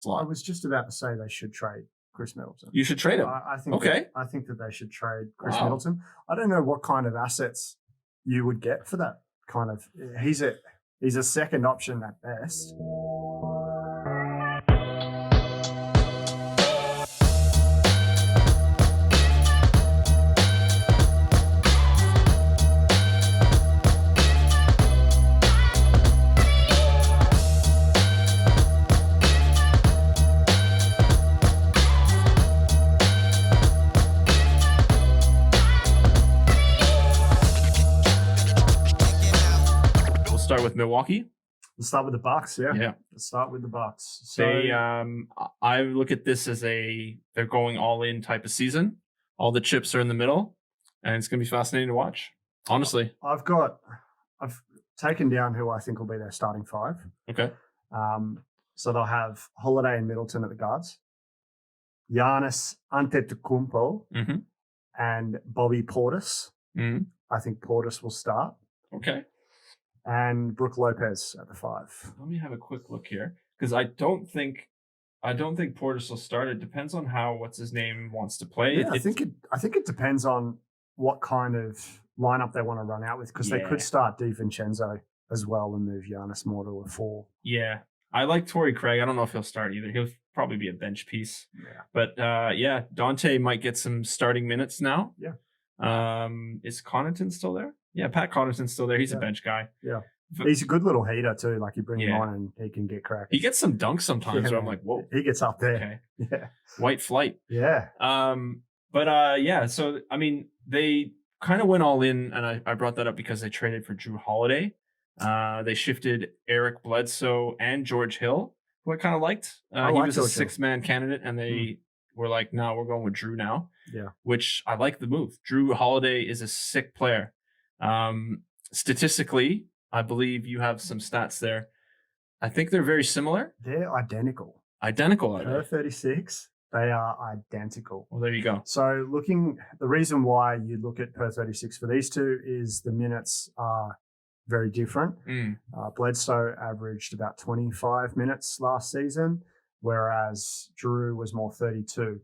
slot. I was just about to say they should trade Khris Middleton. You should trade him. I think okay. I think that they should trade Khris Middleton. I don't know what kind of assets you would get for that kind of. He's a second option at best. Start with Milwaukee. Let's start with the Bucks. Yeah. Let's start with the Bucks. So I look at this as they're going all in type of season. All the chips are in the middle, and it's going to be fascinating to watch. Honestly, I've taken down who I think will be their starting five. Okay. So they'll have Holiday and Middleton at the guards, Giannis Antentokoumpo, and Bobby Portis. I think Portis will start. Okay. And Brook Lopez at the five. Let me have a quick look here, because I don't think Portis will start. It depends on how what's his name wants to play. Yeah, I think it depends on what kind of lineup they want to run out with, because they could start DiVincenzo as well and move Giannis more to a 4. Yeah, I like Torrey Craig. I don't know if he'll start either. He'll probably be a bench piece. Yeah, but Dante might get some starting minutes now. Yeah. Is Connaughton still there? Yeah, Pat Connaughton's still there. He's a bench guy. Yeah. He's a good little heater too. Like you bring him on and he can get cracked. He gets some dunks sometimes where I'm like, whoa. He gets up there. Okay. Yeah. White flight. Yeah. So I mean, they kind of went all in, and I brought that up because they traded for Jrue Holiday. They shifted Eric Bledsoe and George Hill, who I kind of liked. He was a 6-man candidate, and they were like, no, we're going with Jrue now. Yeah. Which I like the move. Jrue Holiday is a sick player. Statistically, I believe you have some stats there. I think they're very similar. They're identical. Identical, are Per 36, they are identical. Well, there you go. So the reason why you look at per 36 for these two is the minutes are very different. Bledsoe averaged about 25 minutes last season, whereas Jrue was more 32.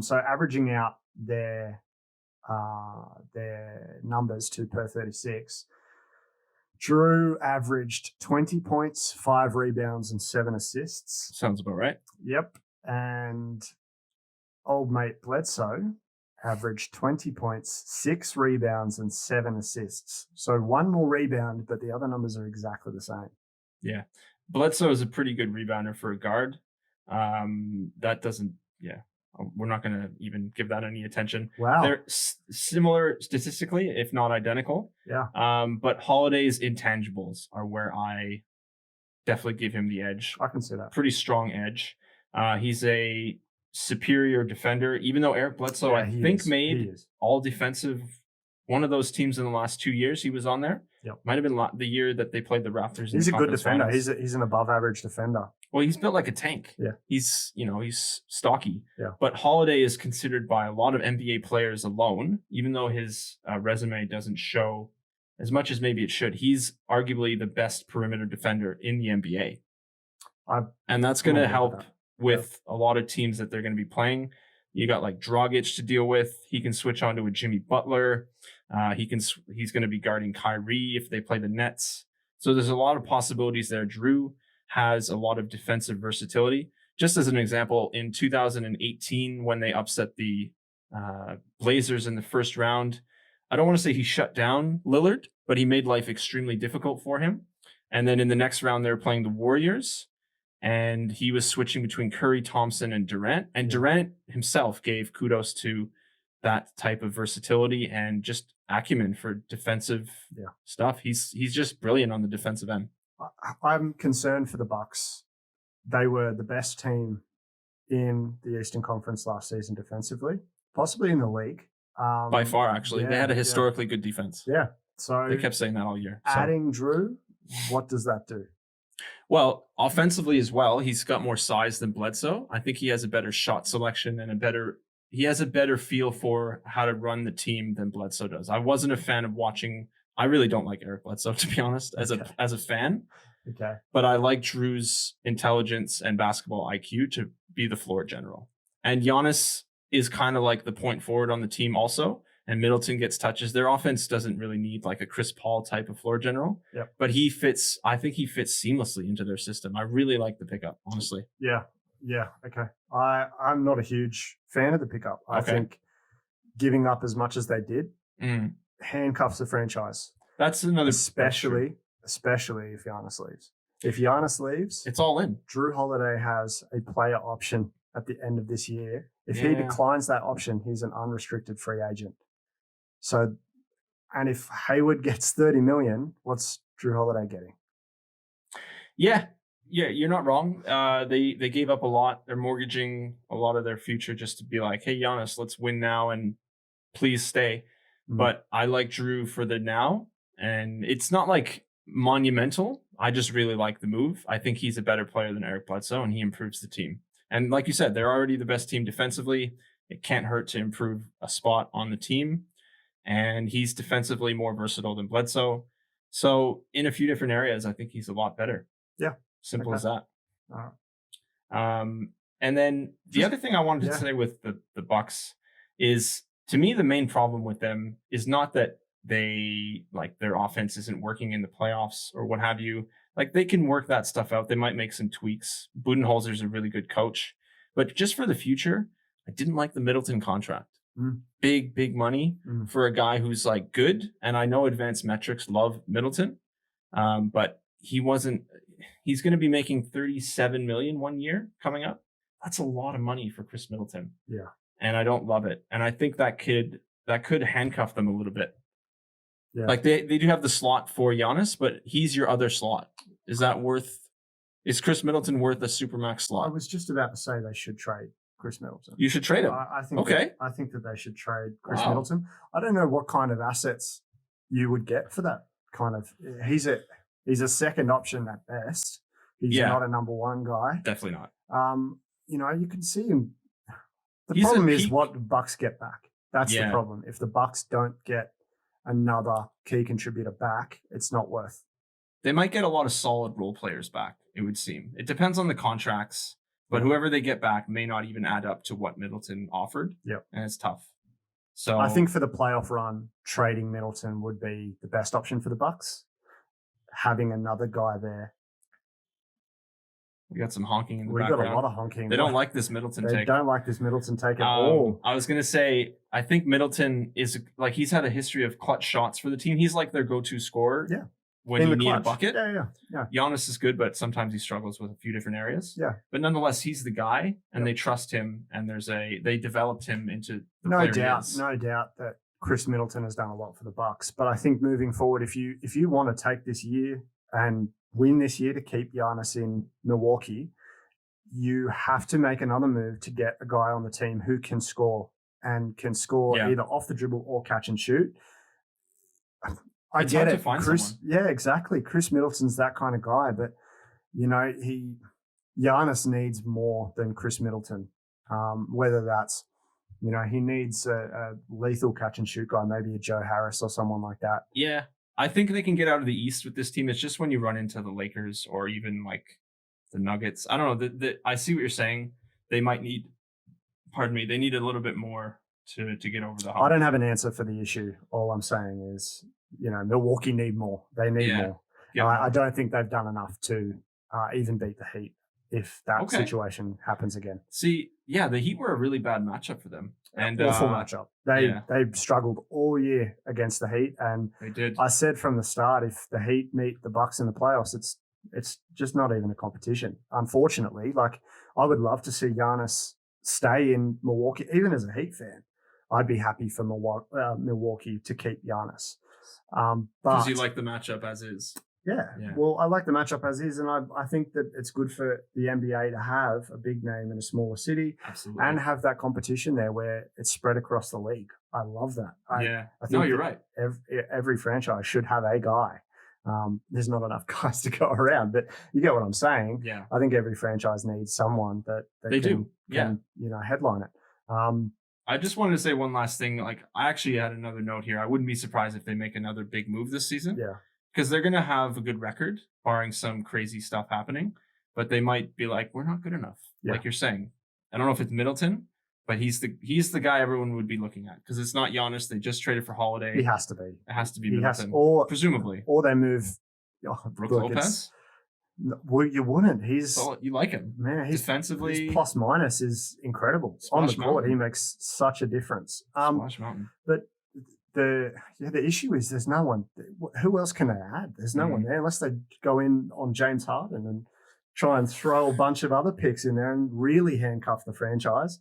So averaging out their numbers to per 36, Jrue averaged 20 points, 5 rebounds, and 7 assists. Sounds about right. Yep. And old mate Bledsoe averaged 20 points, 6 rebounds, and 7 assists. So 1 more rebound, but the other numbers are exactly the same. Yeah. Bledsoe is a pretty good rebounder for a guard. We're not going to even give that any attention. Wow. They're similar statistically, if not identical. Yeah. But Holiday's intangibles are where I definitely give him the edge. I can see that. Pretty strong edge. He's a superior defender, even though Eric Bledsoe, I think, made all defensive. One of those teams in the last 2 years he was on there. Yep. Might have been the year that they played the Raptors. He's a good defender. He's an above average defender. Well, he's built like a tank. Yeah. He's stocky. Yeah. But Holiday is considered by a lot of NBA players alone, even though his resume doesn't show as much as maybe it should. He's arguably the best perimeter defender in the NBA. And that's going to help with a lot of teams that they're going to be playing. You got like Dragic to deal with. He can switch on to a Jimmy Butler. He's going to be guarding Kyrie if they play the Nets. So there's a lot of possibilities there. Jrue has a lot of defensive versatility. Just as an example, in 2018, when they upset the Blazers in the first round, I don't want to say he shut down Lillard, but he made life extremely difficult for him. And then in the next round, they were playing the Warriors, and he was switching between Curry, Thompson, and Durant. And Durant himself gave kudos to that type of versatility and just acumen for defensive stuff. He's just brilliant on the defensive end. I'm concerned for the Bucks. They were the best team in the Eastern Conference last season defensively, possibly in the league. By far, actually. They had a historically good defense. Yeah. So they kept saying that all year. Adding Jrue, what does that do? Well, offensively as well, he's got more size than Bledsoe. I think he has a better shot selection and he has a better feel for how to run the team than Bledsoe does. I wasn't a fan of watching. I really don't like Eric Bledsoe, to be honest, as a fan. Okay. But I like Jrue's intelligence and basketball IQ to be the floor general. And Giannis is kind of like the point forward on the team also. And Middleton gets touches. Their offense doesn't really need like a Chris Paul type of floor general. Yep. But I think he fits seamlessly into their system. I really like the pickup, honestly. Yeah. Okay. I'm not a huge fan of the pickup. I think giving up as much as they did handcuffs the franchise. That's another, especially if Giannis leaves. If Giannis leaves, it's all in. Jrue Holiday has a player option at the end of this year. If he declines that option, he's an unrestricted free agent. So, and if Hayward gets 30 million, what's Jrue Holiday getting? Yeah, you're not wrong. They gave up a lot. They're mortgaging a lot of their future just to be like, hey, Giannis, let's win now and please stay. But I like Jrue for the now, and it's not like monumental. I just really like the move. I think he's a better player than Eric Bledsoe, and he improves the team. And like you said, they're already the best team defensively. It can't hurt to improve a spot on the team. And he's defensively more versatile than Bledsoe. So in a few different areas, I think he's a lot better. Yeah. Simple as that. And then the other thing I wanted to say with the Bucks is, to me, the main problem with them is not that their offense isn't working in the playoffs or what have you. Like, they can work that stuff out. They might make some tweaks. Budenholzer's a really good coach. But just for the future, I didn't like the Middleton contract. Big money for a guy who's like good. And I know advanced metrics love Middleton. But he's going to be making $37 million 1 year coming up. That's a lot of money for Khris Middleton. Yeah. And I don't love it. And I think that could handcuff them a little bit. Yeah. Like they do have the slot for Giannis, but he's your other slot. Is Khris Middleton worth a supermax slot? I was just about to say they should trade Khris Middleton. You should trade him. I think that they should trade Khris Middleton. I don't know what kind of assets you would get for that kind of. He's a second option at best. He's not a number one guy. Definitely not. You can see him. The problem is what the Bucks get back. That's the problem. If the Bucks don't get another key contributor back, it's not worth. They might get a lot of solid role players back, it would seem. It depends on the contracts, but whoever they get back may not even add up to what Middleton offered. Yep. And it's tough. So I think for the playoff run, trading Middleton would be the best option for the Bucks. Having another guy there. We got some honking in the background. We got a lot of honking. They don't like this Middleton take. They don't like this Middleton take at all. I was going to say, I think Middleton is like, he's had a history of clutch shots for the team. He's like their go-to scorer. Yeah. When you need a bucket. Yeah. Giannis is good, but sometimes he struggles with a few different areas. Yeah. But nonetheless, he's the guy, and they trust him, and they developed him into the no player doubt, he is. No doubt that Khris Middleton has done a lot for the Bucks. But I think moving forward, if you want to take this year and win this year to keep Giannis in Milwaukee, you have to make another move to get a guy on the team who can score either off the dribble or catch and shoot. It's get hard it. to find someone. Yeah, exactly. Khris Middleton's that kind of guy, but Giannis needs more than Khris Middleton. Whether that's, he needs a lethal catch and shoot guy, maybe a Joe Harris or someone like that. Yeah, I think they can get out of the East with this team. It's just when you run into the Lakers or even like the Nuggets. I don't know. I see what you're saying. They might need, they need a little bit more to get over the hump. I don't have an answer for the issue. All I'm saying is, Milwaukee need more. They need more. Yeah. I don't think they've done enough to even beat the Heat if that situation happens again. See, the Heat were a really bad matchup for them. And awful matchup. They struggled all year against the Heat, and they did. I said from the start, if the Heat meet the Bucks in the playoffs, it's just not even a competition. Unfortunately, like, I would love to see Giannis stay in Milwaukee, even as a Heat fan. I'd be happy for Milwaukee to keep Giannis. Because you like the matchup as is. Yeah. Well, I like the matchup as is, and I think that it's good for the NBA to have a big name in a smaller city. Absolutely. And have that competition there where it's spread across the league. I love that. I think you're right. Every franchise should have a guy. There's not enough guys to go around, but you get what I'm saying. Yeah. I think every franchise needs someone that can headline it. I just wanted to say one last thing. Like, I actually had another note here. I wouldn't be surprised if they make another big move this season. Yeah. because they're going to have a good record, barring some crazy stuff happening. But they might be like, we're not good enough, like you're saying. I don't know if it's Middleton, but he's the guy everyone would be looking at because it's not Giannis. They just traded for Holiday. He has to be. It has to be Middleton, presumably. Or they move Brook Lopez. Well, you wouldn't. You like him, man. Defensively, his plus minus is incredible. On the court, he makes such a difference. Splash Mountain. But the issue is there's no one. Who else can they add? There's no one there unless they go in on James Harden and try and throw a bunch of other picks in there and really handcuff the franchise.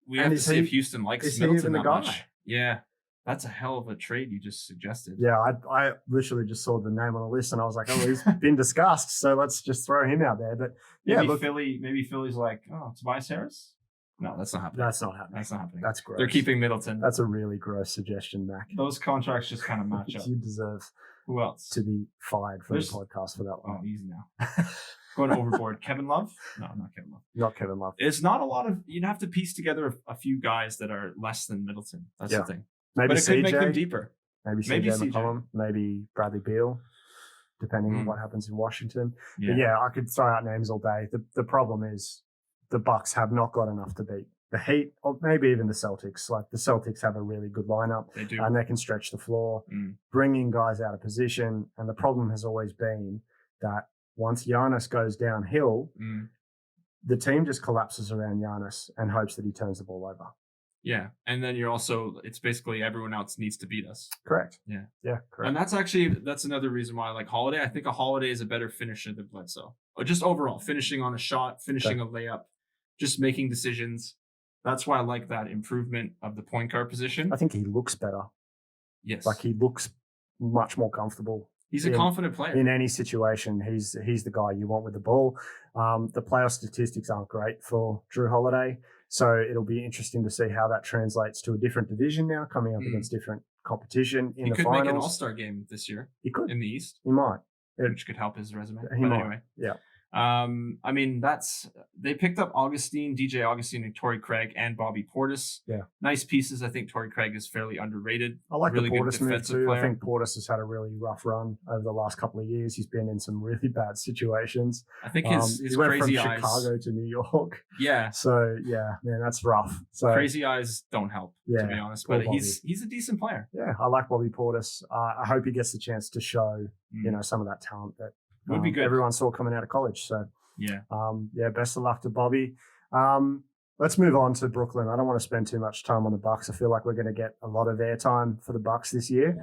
We have to see if Houston likes Middleton that much. Yeah. That's a hell of a trade you just suggested. Yeah, I literally just saw the name on the list and I was like, oh, he's been discussed, so let's just throw him out there. But maybe Philly's like, oh, Tobias Harris? No, that's not happening. That's not happening. That's gross. They're keeping Middleton. That's a really gross suggestion, Mac. Those contracts just kind of match up. You deserve who else to be fired from the podcast for that one. Oh, easy now. Going overboard. Kevin Love? No, not Kevin Love. Not Kevin Love. It's not a lot of. You'd have to piece together a few guys that are less than Middleton. That's the thing. Maybe but it CJ, could make them deeper. Maybe CJ McCollum, maybe Bradley Beal, depending on what happens in Washington. Yeah. But yeah, I could throw out names all day. The problem is the Bucks have not got enough to beat the Heat, or maybe even the Celtics. Like the Celtics have a really good lineup. They do. And they can stretch the floor, bringing guys out of position. And the problem has always been that once Giannis goes downhill, the team just collapses around Giannis and hopes that he turns the ball over. Yeah, and then it's basically everyone else needs to beat us. Correct. Yeah, correct. And that's another reason why I like Holiday. I think a Holiday is a better finisher than Bledsoe. Or just overall, finishing on a shot, finishing a layup, just making decisions. That's why I like that improvement of the point guard position. I think he looks better. Yes. Like he looks much more comfortable. He's a confident player. In any situation, he's the guy you want with the ball. The playoff statistics aren't great for Jrue Holiday. So it'll be interesting to see how that translates to a different division now, coming up against different competition in the finals. He could make an all-star game this year. He could. In the East. He might. Which could help his resume. He might. Anyway. Yeah. I mean, they picked up DJ Augustine and Torrey Craig and Bobby Portis. Yeah. Nice pieces. I think Torrey Craig is fairly underrated. I like really the Portis move too. Player. I think Portis has had a really rough run over the last couple of years. He's been in some really bad situations. I think his he went crazy from eyes. Chicago to New York. Yeah. So yeah, man, that's rough. So crazy eyes don't help, to be honest. But he's a decent player. Yeah, I like Bobby Portis. I hope he gets the chance to show, some of that talent that would be good. Everyone saw coming out of college. So yeah. Best of luck to Bobby. Let's move on to Brooklyn. I don't want to spend too much time on the Bucks. I feel like we're going to get a lot of airtime for the Bucks this year.